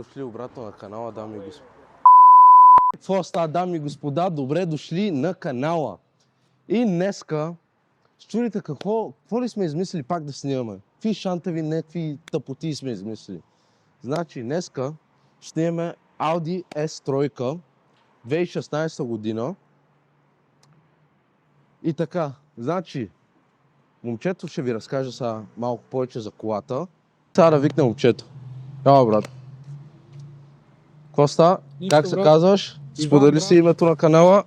Дошли обратно на канала, дами и господа. Какво става, дами и господа? Добре дошли на канала. И днеска чудите какво ли сме измислили пак да снимаме. Какви шантави, някакви тъпоти сме измислили. Значи днеска ще имаме Audi S3 2016 година. И така, значи момчето ще ви разкаже сега малко повече за колата. Сега да викне момчето. Ела, брат. Какво става? Как се казваш? Сподели си името на канала.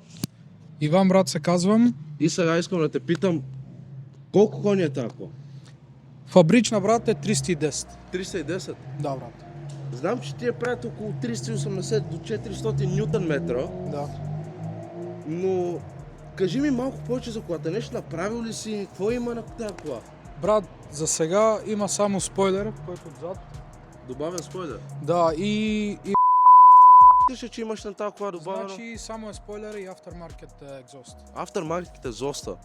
Иван, брат, се казвам. И сега искам да те питам, колко кони е тази кола? Фабрична, брат, е 310. 310. Да, брат. Знам, че ти правят около 380 до 400 нютон метра, Да. но кажи ми малко повече за колата. Нещо направил ли си? Какво има на тази кола? Брат, за сега има само спойлер, който отзад. Добавен спойлер. Да, и Пише, че имаш на тази кола добавено. значи само е спойлер и aftermarket екзост. Aftermarket екзоста.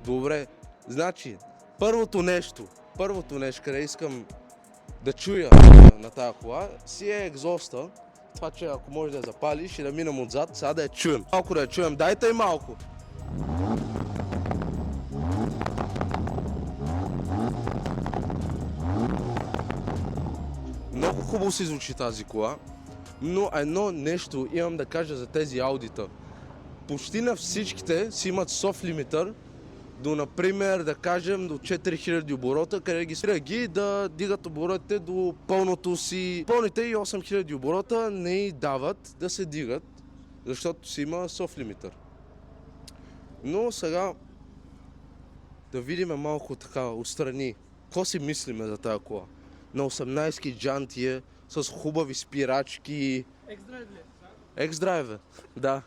Добре. Значи, първото нещо, къде искам да чуя на тази кола, си е екзоста. Това, че ако можеш да я запалиш и да минем отзад, сега да я чуем. Малко да я чуем, дайте и малко. Много хубаво си звучи тази кола, но едно нещо имам да кажа за тези аудита. Почти на всичките си имат soft limiter до, например, да кажем, до 4000 оборота, къде ги спира ги да дигат оборотите до пълното си. Пълните и 8000 оборота не й дават да се дигат, защото си има soft limiter. Но сега да видим малко така отстрани. Какво си мислиме за тази кола? На 18-ки джанти е, с хубави спирачки. X-Drive, да.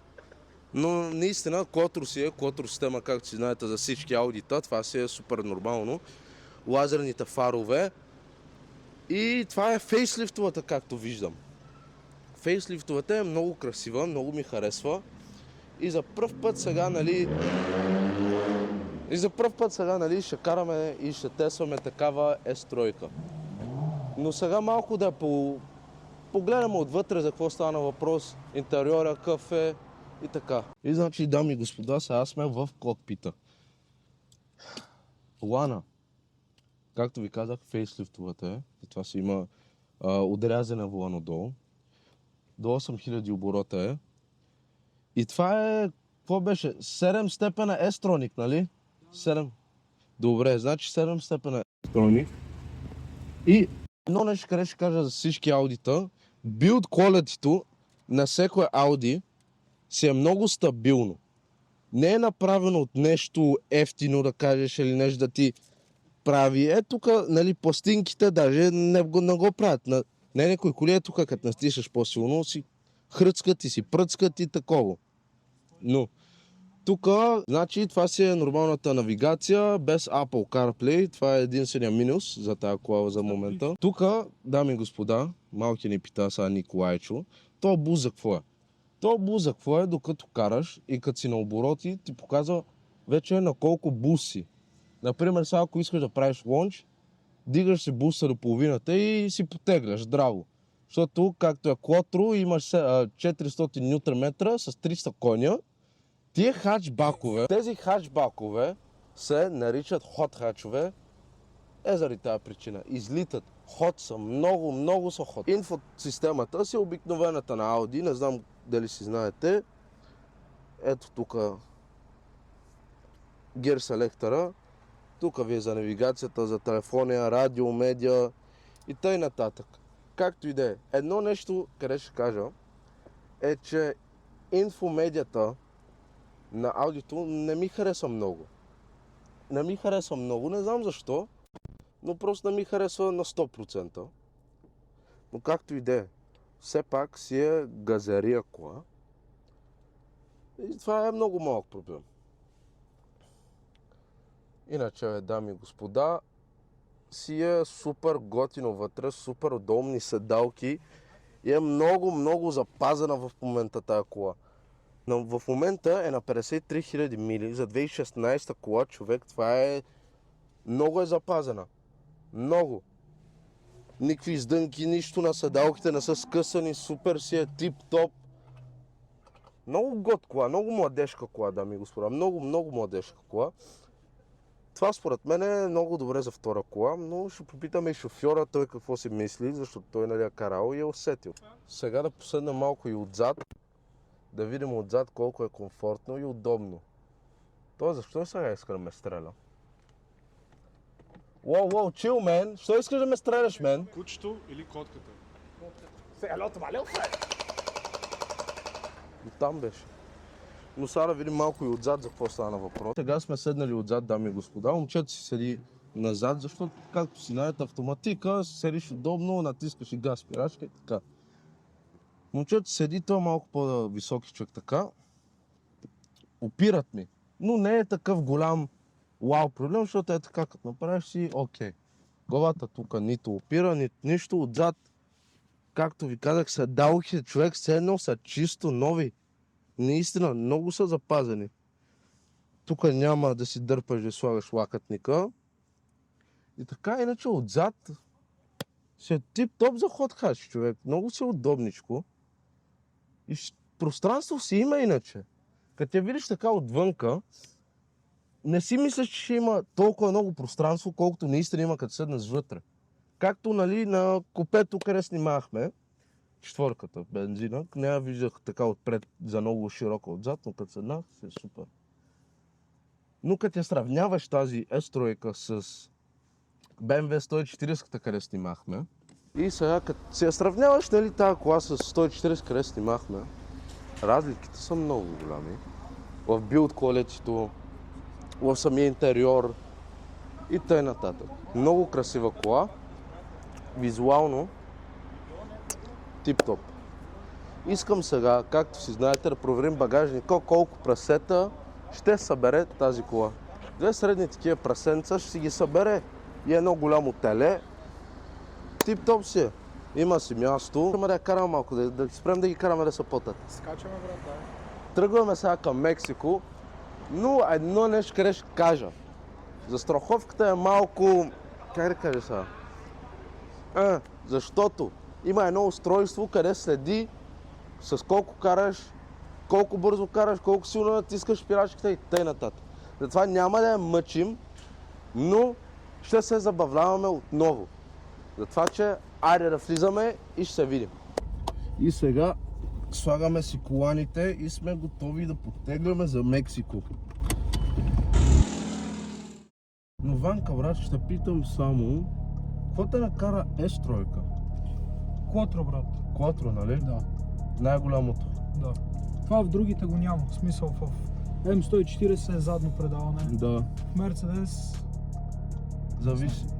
Но наистина Quattro си е, Quattro система, както си знаете за всички аудита, това си е супер нормално. Лазерните фарове. И това е фейслифтовата, както виждам. Фейслифтовата е много красива, много ми харесва. И за пръв път сега, нали, ще караме и ще тестваме такава S3. Но сега малко да погледаме отвътре за какво стана въпрос, интериора, какъв е и така. И значи, дами и господа, сега сме в кокпита. Лана, както ви казах, фейслифтовата е. И това си има отрязана волана долу. До 8000 оборота е. И това е, какво беше? 7 степена S-Tronic, нали? 7. Добре, значи 7 степена S-Tronic. И едно нещо, къде ще кажа за всички аудита, build quality-то на всеко Audi си е много стабилно. Не е направено от нещо ефтино, да кажеш, или нещо да ти прави. Е, тук, нали, пластинките даже не го правят. Не някой коли е тук, като настишаш по-силно, си хръцкат и си пръцкат и такова. Но тук, значи, това си е нормалната навигация, без Apple CarPlay. Това е единствения минус за тази кола за момента. Тук, дами и господа, малки ни пита сега Николайчо, то бус за какво е? То бус за какво е, докато караш и като си на обороти, ти показва вече на колко бус си. Например, сега ако искаш да правиш лонч, дигаш си буса до половината и си потегляш здраво. Защото, както е Quattro, имаш 400 Нм с 300 коня. Тези хатчбакове се наричат хот хатчове, заради тази причина. Излитат. Хот са, много са хот. Инфосистемата си е обикновената на Audi, не знам дали си знаете. Ето тук Gear Selector-а. Тук ви е за навигацията, за телефония, радио, медиа и тъй нататък. Както и да е. Едно нещо, къде ще кажа, е, че инфомедията на аудито не ми харесва много. Не знам защо, но просто не ми харесва на 100%. Но както и да е, все пак си е газерия кола. И това е много малък проблем. Иначе, дами и господа, си е супер готино вътре, супер удобни седалки и е много запазена в момента тази кола. Но в момента е на 53 000 мили за 2016 кола, човек, това е много запазена. Много. Никакви издънки, нищо на седалките не са скъсани, супер си е тип-топ. Много год кола, много младежка кола, дами и господа, много младежка кола. Това според мен е много добре за втора кола, но ще попитаме и шофьора той какво си мисли, защото той нали е карал и е усетил. Сега да поседнем малко и отзад, да видим отзад колко е комфортно и удобно. Той защо сега иска да ме стреля? Уоу, чил, мен! Що искаш да ме стреляш, мен? Кучето или котката? И там беше. Но сега да видим малко и отзад за какво стана въпрос. Сега сме седнали отзад, дами и господа. Момчето си седи назад, защото както си знаете автоматика, седиш удобно, натискаш и газ, спирачка и така. Момчето седи, той е малко по-високи човек така. Опират ми. Но не е такъв голям вау проблем, защото е така, като направиш си окей. Главата тук нито опира, нито нищо. Отзад, както ви казах, седалките човек седнал са чисто нови. Наистина, много са запазени. Тук няма да си дърпаш да слагаш лакътника. И така, иначе отзад си е тип-топ за ход хаш, човек. Много си удобничко. И пространство си има иначе. Като я видиш така отвънка, не си мислиш, че ще има толкова много пространство, колкото наистина има като седнеш вътре. Както нали, на купето, къде снимахме, четвърката бензина, не я виждах така отпред за много широко отзад, но като седнах си е супер. Но като я сравняваш тази S-тройка с BMW 140, къде снимахме, и сега като се я сравняваш нали, тази кола с 140, къде снимахме, разликите са много голями. В билд колетито, в самия интериор и т.н. Много красива кола, визуално тип-топ. Искам сега, както си знаете, да проверим багажника, колко прасета ще събере тази кола. Две средни такива прасенца ще си ги събере и едно голямо теле. Тип-топ си е. Има си място. Трябва да я караме малко, да спрем да ги караме да се потат. Скачаме, брат, да. Тръгваме сега към Мексико, но едно нещо къде ще кажа. Застраховката е малко, как да кажа сега? Защото има едно устройство, къде следи с колко караш, колко бързо караш, колко силно натискаш спирачката и т.н. Затова няма да я мъчим, но ще се забавляваме отново. Затова, че айде да влизаме и ще се видим. И сега слагаме си коланите и сме готови да потегляме за Мексико. Но Ванка, брат, ще питам само, какво те накара S-тройка? Quattro, брат. Quattro, нали? Да. Най-голямото. Да. Това в другите го няма. В смисъл в М140 е задно предаване. Да. В Мерцедес...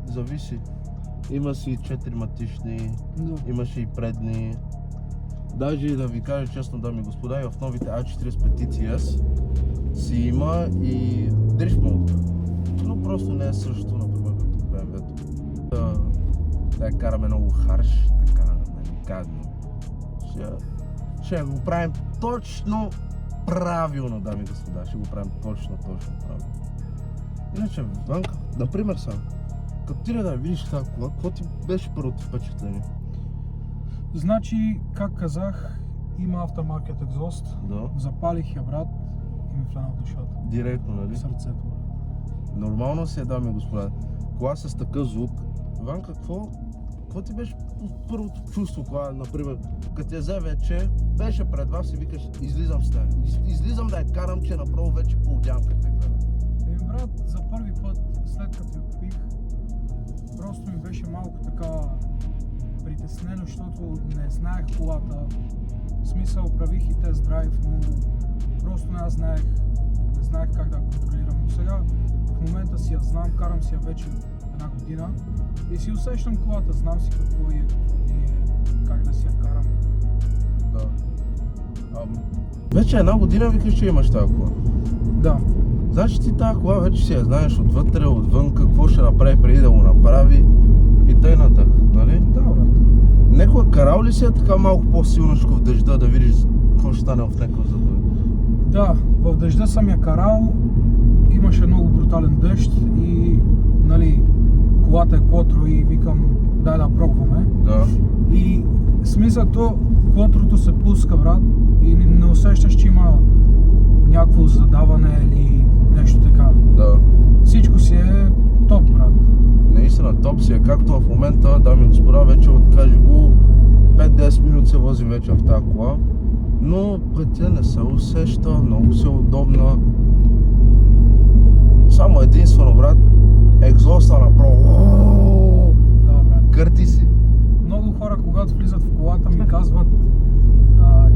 Зависи. Има си 4 матични, Да. имаше и предни. Даже да ви кажа честно, дами и господа, и в новите A45 TTS си има и дрифт мод. Но просто не е също, например, като BMW-то. Да я караме много харш, така, гадно. Ще го правим точно правилно, дами и господа. Ще го правим точно правилно. Иначе, Ванка, например сам, като ти да видиш тази кола, какво ти беше първото впечатление? Значи, как казах, има aftermarket екзост. Да. Запалих я, брат, и ми фляна в душата. Директно, нали? В сърцето, брат. Нормално си е, дами и господа. Кола с такъв звук. Ванка, какво ти беше първото чувство, кога, например, като я взе вече, беше пред вас и викаш, излизам с нея. Излизам да я карам, че направо вече полудям като я карам. Брат, за първи път, след като я купих, просто ми беше малко така притеснено, защото не знаех колата. В смисъл, правих и тест драйв, но просто не знаех как да контролирам. Но сега, в момента си я знам, карам си я вече една година и си усещам колата, знам си какво е, как да си я карам. Да. Вече една година викаш, че имаш тази кола. Да. Значи ти тази кола вече си я знаеш отвътре, отвън, какво ще направи преди да го направи и т.н. нали? Да, брат. Некога карал ли си е така малко по-силничко в дъжда, да видиш какво ще стане в някакъв забой? Да, в дъжда съм я карал, имаше много брутален дъжд и нали, колата е Quattro и викам, да пробваме. Да. И смисълто, клотрото се пуска, брат, и не усещаш, че има някакво задаване или нещо така. Да. Всичко си е топ, брат. Наистина топ си е, както в момента, дами и господа, вече откажи го 5-10 минути се возим вече в тази кола, но пътя не се усеща, много се удобна. Само единствено, брат, екзоста направо. Да, брат. Кърти си. Много хора, когато влизат в колата, ми казват,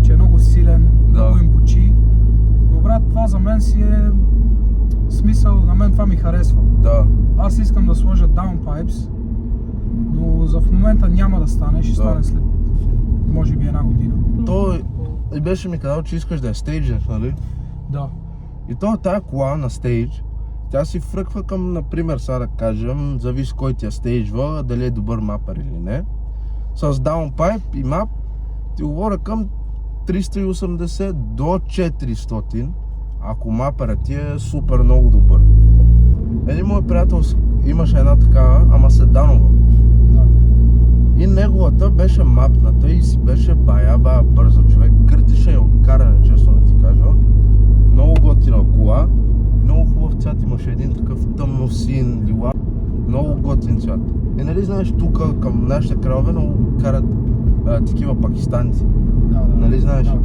че е много силен, Да. много им бучи. Но, брат, това за мен си е смисъл, на мен това ми харесва. Да. Аз искам да сложа downpipes, но за в момента няма да стане, ще Да. стане след може би една година. Той и беше ми казал, че искаш да е стейджер, нали? Да. И то тая кола на стейдж, тя си фръква към, например, сега да кажем, зависи кой ти я стейджва, дали е добър мапър или не. С downpipe и map ти говоря към 380 до 400, ако мапърът ти е супер много добър. Един мой приятел имаше една такава, ама седанова. Да. И неговата беше мапната и си беше бая бързо, човек. Къртише я от каране, честно да ти кажа. Много готина кола. Много хубав цвят, имаше един такъв тъмносин, лила. Много готин цвят. И нали знаеш, тук към нашите крайове много карат такива пакистанци. Да. Нали знаеш? Да.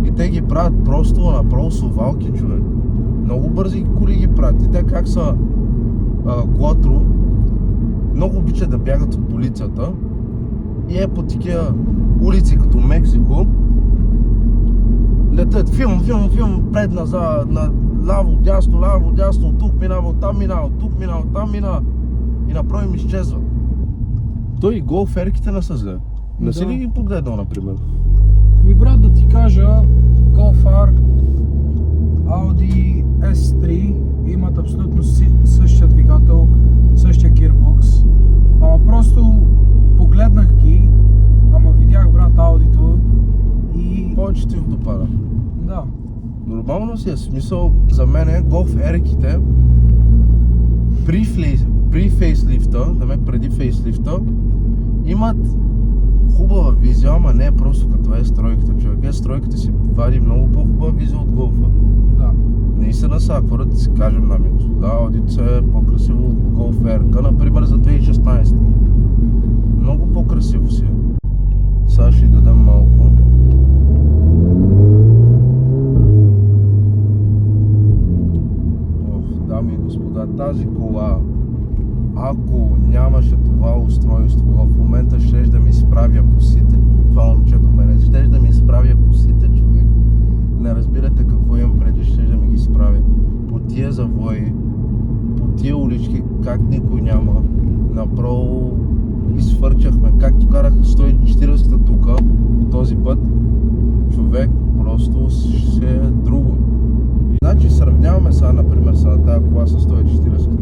И те ги правят просто направо совалки, човек. Много бързи коли ги правят. И те как са Quattro, много обичат да бягат от полицията. И е по такива улици като Мексико. Летят филм, пред, назад, ляво, дясно, тук минава, там минава, тук минава, там минава. И направо им изчезват. Той и голферките не са зле. Не си Да. ли ги погледнал, например? Ми, брат, да ти кажа, Golf R, Audi S3 имат абсолютно същия двигател, същия гирбокс. Ама просто погледнах ги, ама видях, брат, Audi-то и... Повече ти в допада. Да. Нормално си е, смисъл за мен голф ериките при фейслифта, преди фейслифта, имат хубава визия, ама не е просто като S-тройката, човек. S-тройката си вади много по-хубава визия от голфа. Да. Наистина са, ако да си кажем, нами господа, Audi е по-красиво от Golf R, например за 2016. Много по-красиво си е. Сега ще й дадем малко. Дами и господа, тази кола, ако нямаше това устройство, в момента щеш да ми изправя косите. Това момче до мене, щеш да ми изправя косите, човек. Не разбирате какво имам преди, щеш да ми ги изправя. По тия завои, по тия улички, как никой няма, направо изфърчахме. Както карах 140-та тука, по този път, човек, просто ще е друго. Значи сравняваме сега, например, тази кола с 140-та.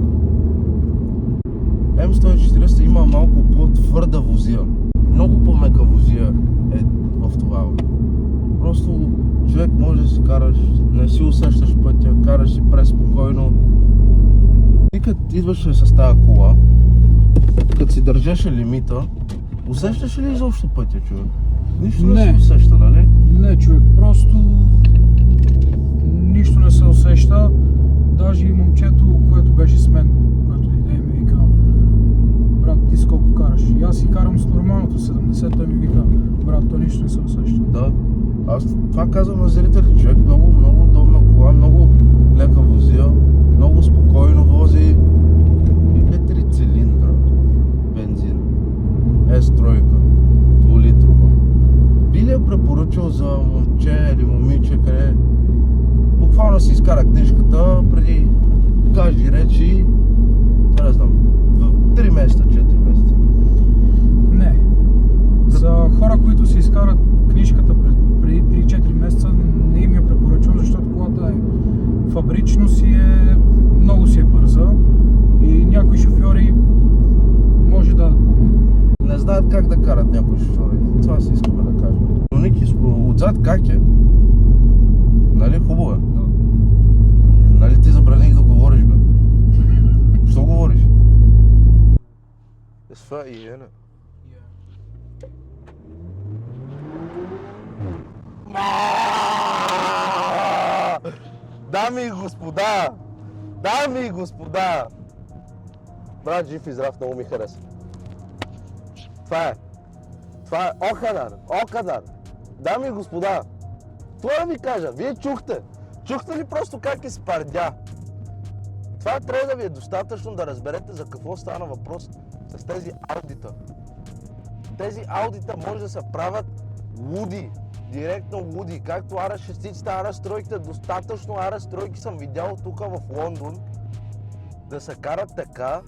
М140 има малко по-твърда возия. Много по-мека возия е в това. Просто човек може да си караш, не си усещаш пътя, караш си преспокойно. И като идваше с тази кола, като си държеше лимита, усещаш ли изобщо пътя, човек? Нищо не се усеща, нали? Не, човек, просто нищо не се усеща. Даже и момчето, което беше с мен, което дойде и ми вика: брат, ти с колко караш? И аз си карам с нормалното 70, той ми вика: брат, то нищо не се усеща. Да. Аз това казвам на зрители, човек, много удобна кола, много лека возия, много спокойно вози. И 4 цилиндра бензин, S3, 2-литрова. Би ли я препоръчал за момче или момиче, къде буквално си изкара книжката преди кажи речи, не знам, в 3 месеца, 4 месеца? Не. За хора, които си изкарат книжката преди 3-4 месеца, не им я препоръчвам, защото колата е фабрично си е, много си е бърза и някои шофьори може да... Не знаят как да карат някои шофьори. Това си искаме да кажем. Но Ники, отзад как е? Нали хубаво е? Да. Нали ти забраних да говориш, бе? Що говориш? Това и е, не? Дами и господа! Дами и господа! Брат, жив и здрав, много ми хареса. Това е. Това е Охадар. Охадар. Дами и господа, това да ви кажа, вие чухте. Чухте ли просто как изпардя? Това трябва да ви е достатъчно да разберете за какво стана въпрос с тези аудита. Тези аудита може да се правят луди, директно луди, както RS6-ците, RS-тройките, достатъчно RS-тройки съм видял тук в Лондон да се карат така,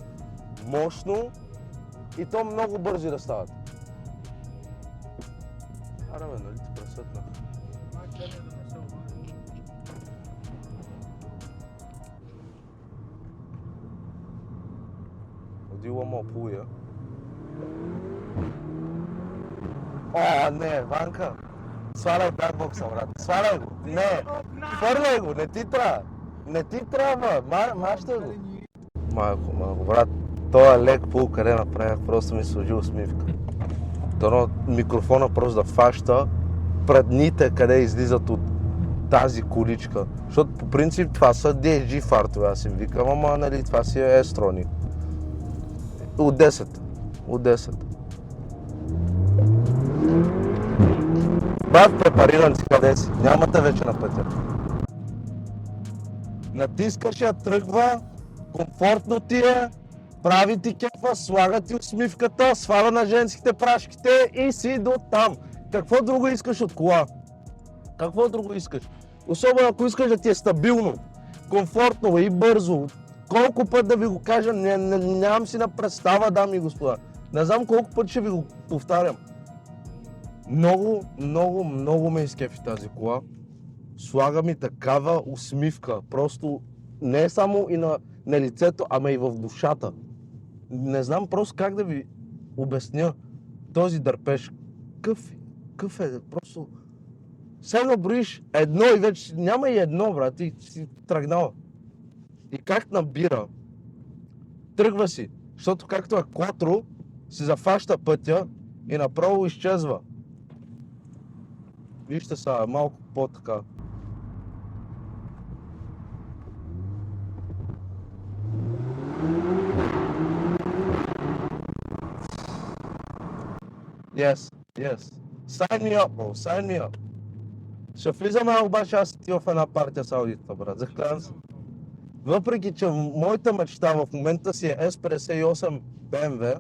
мощно и то много бързи да стават. Аре бе, нали ти пресътнах? Odila му плуя. О, не, Ванка! Сваляй бакбокса, брат. Сваляй го! Не! Хвърляй го! Не ти трябва! Не ти трябва! Мащай го! Малко, брат. Той лек пул, къде направях, просто ми служи усмивка. Дано микрофона просто да фаща предните, къде излизат от тази количка. Защото по принцип това са DSG фартове, аз им викам, ама нали това си е S-Tronic. От 10. От 10. Брат, препариран си, къде си? Нямате вече на пътя. Натискаш я, тръгва, комфортно ти е, прави ти кефа, слага ти усмивката, сваля на женските прашките и си до там. Какво друго искаш от кола? Какво друго искаш? Особено ако искаш да ти е стабилно, комфортно и бързо. Колко път да ви го кажа, нямам си на представа, дами и господа. Не знам колко път ще ви го повтарям. Много ме изкефи тази кола. Слага ми такава усмивка. Просто не само и на лицето, ама и в душата. Не знам просто как да ви обясня този дърпеж. Къв е, просто... Сега броиш едно и вече няма и едно, брат, и си тръгнала. И как набира, тръгва си, защото както е Quattro, си зафаща пътя и направо изчезва. Вижте сега, малко по-така. Yes. Sign me up, bro, sign me up. Ще влизаме обаче аз и ти в една партия с аудита, брат, заклявам се. Въпреки, че моята мечта в момента си е S58 BMW,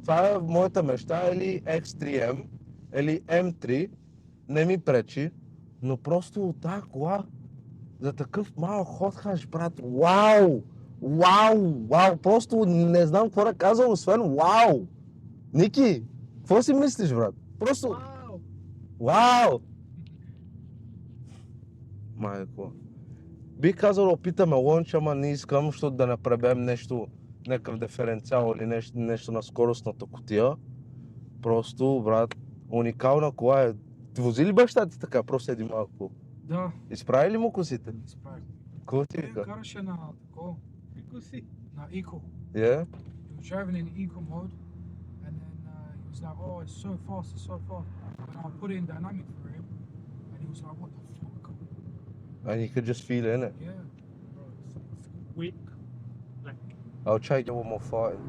това е моята мечта, или X3M, или M3, не ми пречи, но просто от тази кола, за такъв малък ход хаш, брат, вау, просто не знам какво да казвам, освен вау! Ники, какво си мислиш, брат? Просто вау! Майко. Бих казал да опитаме лонч, ама не искам, защото да не пребем нещо, някакъв диференциал или нещо на скоростната кутия. Просто, брат, уникална кола е. Ти вози ли баща ти така, просто един малко? Да. Изправи ли му косите? Изправи. Какво ти Той вика? караше на такова. Коси? На Eco. Yeah? He was driving in Eco mode, and then he was like, "Oh, it's so fast." And I put it in dynamic for him, and he was like, "What the fuck?" And you could just feel it, innit? Yeah. Bro, it's quick. Like, I'll try to get one more fight.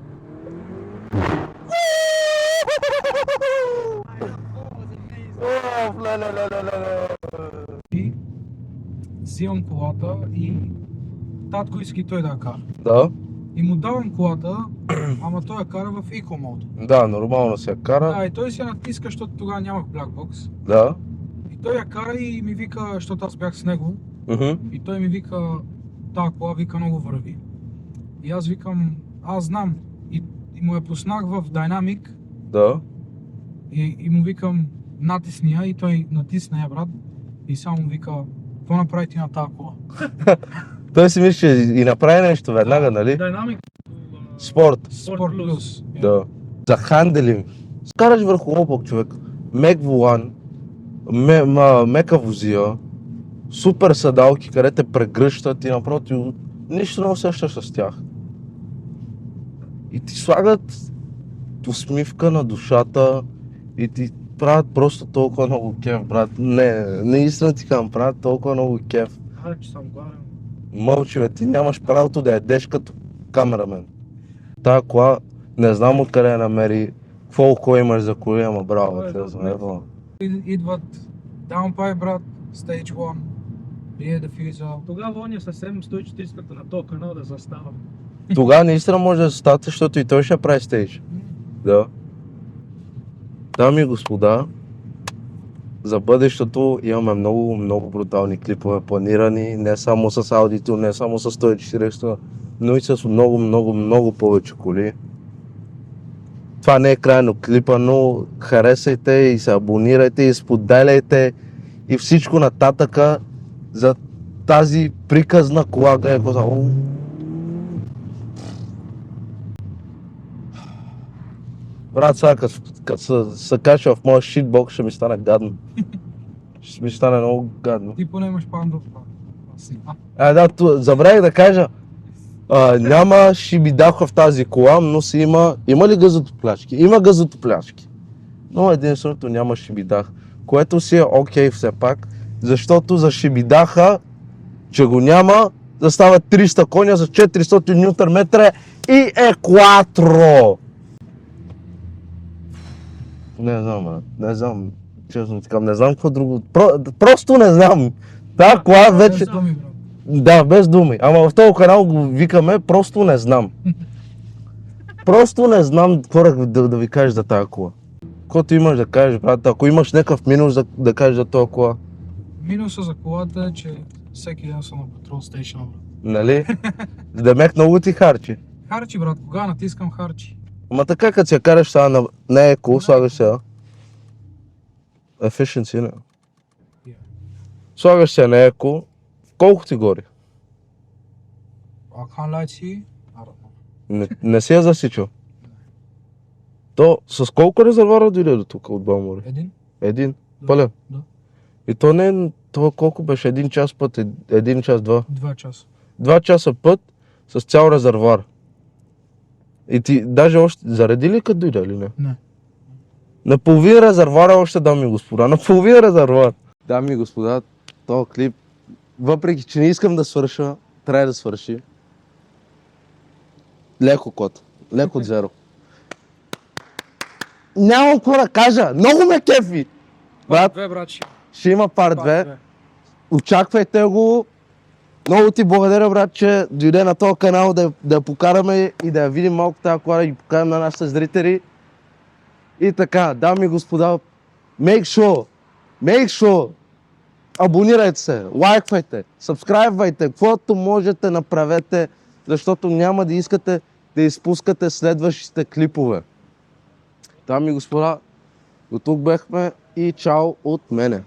И взимам колата и татко иска той да я кара. Да? И му давам колата, ама той я кара в Eco mode. Да, нормално се кара. Да, и той се натиска, защото тогава нямах Black Box. Да. И той я кара и ми вика, защото аз бях с него, Мгм. и той ми вика, тази кола вика много върви. И аз викам, аз знам. И му я пуснах в Dynamic Да. и му викам, натисни я, и той натисна я, брат. И само му вика, какво направи ти на тази кола? Той си мисли, че и направи нещо веднага, нали? dynamic. Спорт. Спорт плюс. Да. За ханделинг. Скараш върху опак, човек. Мек волан, мека возия, супер седалки, където те прегръщат и напротив, нищо не усещаш с тях. И ти слагат усмивка на душата и ти правят просто толкова много кеф, брат. Не, наистина ти казвам, правят толкова много кеф. Че съм гладен. Мълчи, бе, ти нямаш правото да ядеш като камерамен. Тая кола, не знам откъде я намери, какво око имаш за коли, ама браво, Това е те добре. знае. Идват downpipe, брат, stage 1. Рие дефюзъл. Тогава он е съвсем 140-та на този канал да застава. Тогава наистина може да стане, защото и той ще прави стейдж. Да. Дами и господа, за бъдещето имаме много, много брутални клипове планирани, не само с аудито, не само с 140, но и с много, много, много повече коли. Това не е крайно клипа, но харесайте и се абонирайте и споделяйте и всичко нататъка за тази приказна кола, където за... Брат, сега като се кача в моя шитбокс, ще ми стане гадно. Ще ми стане много гадно. Ти поне имаш пандов, брат. Да, забравих да кажа. Няма шибидахва в тази кола, но си има... Има ли газотоплячки? Има газотоплячки. Но единственото няма шибидах. Което си е окей все пак, защото за шибидаха, че го няма, да става 300 коня за 400 Нм и е кватро. Не знам, брат. Не знам. Честно така, не знам какво друго. Просто не знам. Та кола вече... Без думи, брат. Да, без думи. Ама в този канал го викаме просто не знам. Просто не знам какво да ви кажеш за тази кола. Каквото имаш да кажеш, брат, ако имаш някакъв минус да кажеш за този кола. Минуса за колата е, че всеки ден съм на петрол стейшн, брат. Нали? Демек много ти харчи. Харчи, брат, кога натискам харчи. Ама така като се караш сега на еко, слагаш се. Efficiency, не. Yeah. Слагаш се на еко, колко ти гори? I can't lie to you, I don't know. Не си я засичал. То с колко резервуара дойде до тук от Балмори? Един? Да. Пълен? Да. И то не е, това колко беше? 1 час път, 1 час, 2? 2 часа. 2 часа път с цял резервуар. И ти даже още зареди ли като дойде или не? Не. На половин резервуара още, дами и господа. На половин резервуар. Дами и господа, този клип, въпреки че не искам да свърша, трябва да свърши. Леко код. Леко от зеро. Нямам какво да кажа. Много ме кефи. Брат, Две, брат, ще има пар 2. Очаквайте го. Много ти благодаря, брат, че дойде на този канал да я покараме и да я видим малко тази кола, да ги покажем на нашите зрители. И така, дами и господа, make sure, абонирайте се, лайквайте, сабскрайбвайте, каквото можете направете, защото няма да искате да изпускате следващите клипове. Дами и господа, до тук бехме и чао от мене.